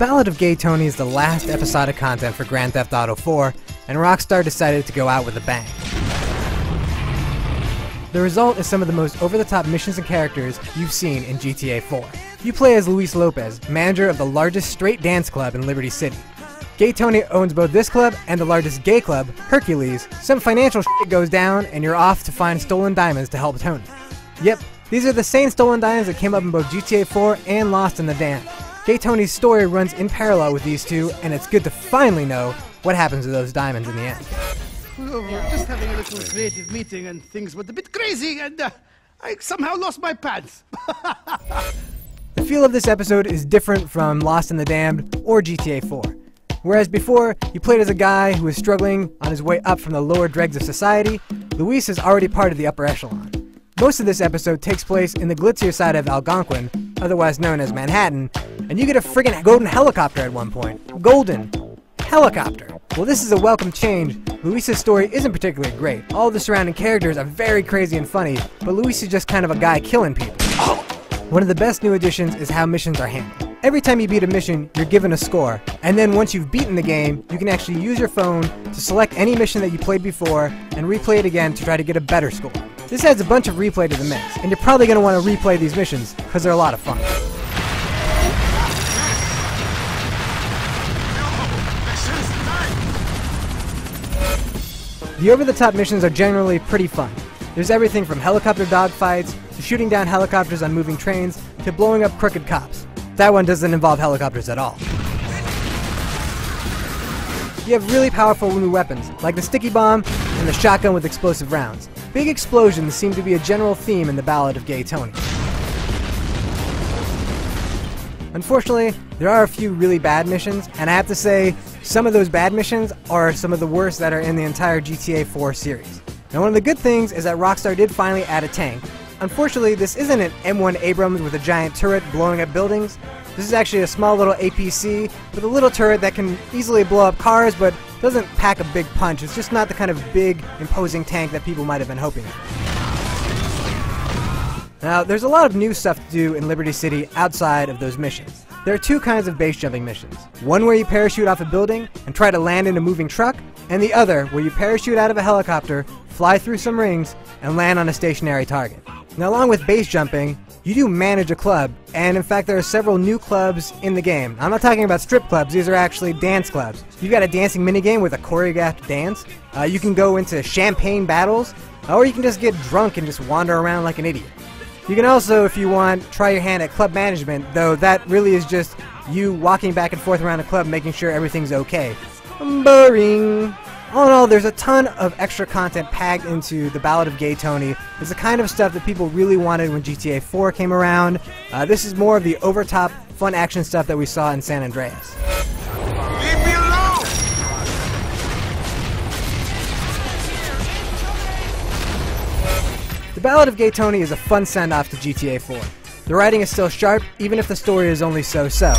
Ballad of Gay Tony is the last episodic content for Grand Theft Auto 4, and Rockstar decided to go out with a bang. The result is some of the most over-the-top missions and characters you've seen in GTA 4. You play as Luis Lopez, manager of the largest straight dance club in Liberty City. Gay Tony owns both this club and the largest gay club, Hercules. Some financial shit goes down, and you're off to find stolen diamonds to help Tony. Yep, these are the same stolen diamonds that came up in both GTA 4 and Lost in the Damned. Gay Tony's story runs in parallel with these two, and it's good to finally know what happens to those diamonds in the end. We're just having a little creative meeting and things went a bit crazy and I somehow lost my pants. The feel of this episode is different from Lost in the Damned or GTA 4. Whereas before, you played as a guy who was struggling on his way up from the lower dregs of society, Luis is already part of the upper echelon. Most of this episode takes place in the glitzier side of Algonquin, otherwise known as Manhattan, and you get a friggin' golden helicopter at one point. Golden helicopter. Well, this is a welcome change. Luis's story isn't particularly great. All the surrounding characters are very crazy and funny, but Luis is just kind of a guy killing people. One of the best new additions is how missions are handled. Every time you beat a mission, you're given a score, and then once you've beaten the game, you can actually use your phone to select any mission that you played before and replay it again to try to get a better score. This adds a bunch of replay to the mix, and you're probably going to want to replay these missions because they're a lot of fun. The over-the-top missions are generally pretty fun. There's everything from helicopter dogfights, to shooting down helicopters on moving trains, to blowing up crooked cops. That one doesn't involve helicopters at all. You have really powerful new weapons, like the sticky bomb and the shotgun with explosive rounds. Big explosions seem to be a general theme in the Ballad of Gay Tony. Unfortunately, there are a few really bad missions, and I have to say, some of those bad missions are some of the worst that are in the entire GTA 4 series. Now, one of the good things is that Rockstar did finally add a tank. Unfortunately, this isn't an M1 Abrams with a giant turret blowing up buildings. This is actually a small little APC with a little turret that can easily blow up cars, but doesn't pack a big punch. It's just not the kind of big, imposing tank that people might have been hoping for. Now, there's a lot of new stuff to do in Liberty City outside of those missions. There are two kinds of base jumping missions. One where you parachute off a building and try to land in a moving truck, and the other where you parachute out of a helicopter, fly through some rings, and land on a stationary target. Now, along with base jumping, you do manage a club, and in fact there are several new clubs in the game. I'm not talking about strip clubs, these are actually dance clubs. You've got a dancing minigame with a choreographed dance. You can go into champagne battles, or you can just get drunk and just wander around like an idiot. You can also, if you want, try your hand at club management, though that really is just you walking back and forth around a club making sure everything's okay. Boring. All in all, there's a ton of extra content packed into the Ballad of Gay Tony. It's the kind of stuff that people really wanted when GTA 4 came around. This is more of the over-top, fun action stuff that we saw in San Andreas. Leave me alone! The Ballad of Gay Tony is a fun send-off to GTA 4. The writing is still sharp, even if the story is only so-so.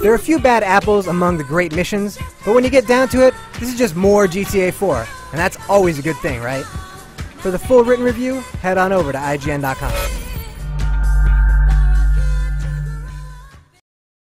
There are a few bad apples among the great missions, but when you get down to it, this is just more GTA 4, and that's always a good thing, right? For the full written review, head on over to IGN.com.